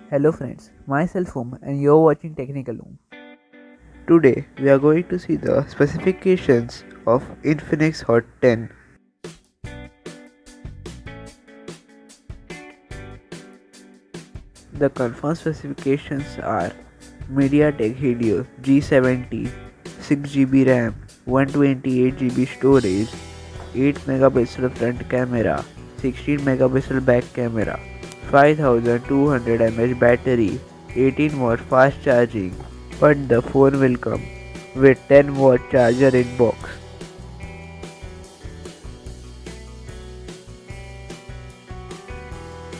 Hello friends, myself Om and you're watching Technical Om. Today we are going to see the specifications of Infinix Hot 10. The confirmed specifications are MediaTek Helio G70, 6GB RAM, 128GB storage, 8 megapixel front camera, 16 megapixel back camera, 5200 mAh battery, 18 watt fast charging, but the phone will come with 10-watt charger in box.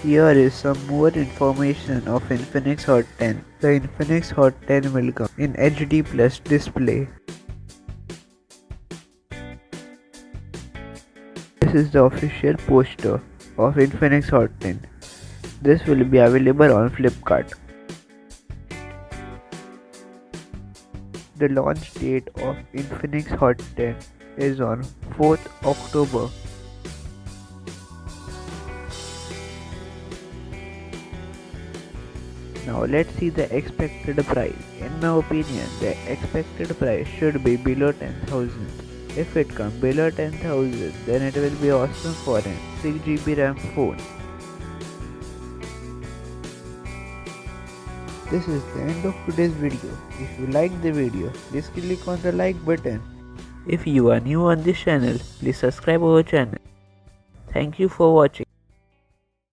Here is some more information of Infinix Hot 10. The Infinix Hot 10 will come in HD Plus display. This is the official poster of Infinix Hot 10. This will be available on Flipkart. The launch date of Infinix Hot 10 is on 4th October. Now let's see the expected price. In my opinion, the expected price should be below 10,000. If it comes below 10,000, then it will be awesome for an 6GB RAM phone. This is the end of today's video. If you like the video, please click on the like button. If you are new on this channel, please subscribe our channel. Thank you for watching.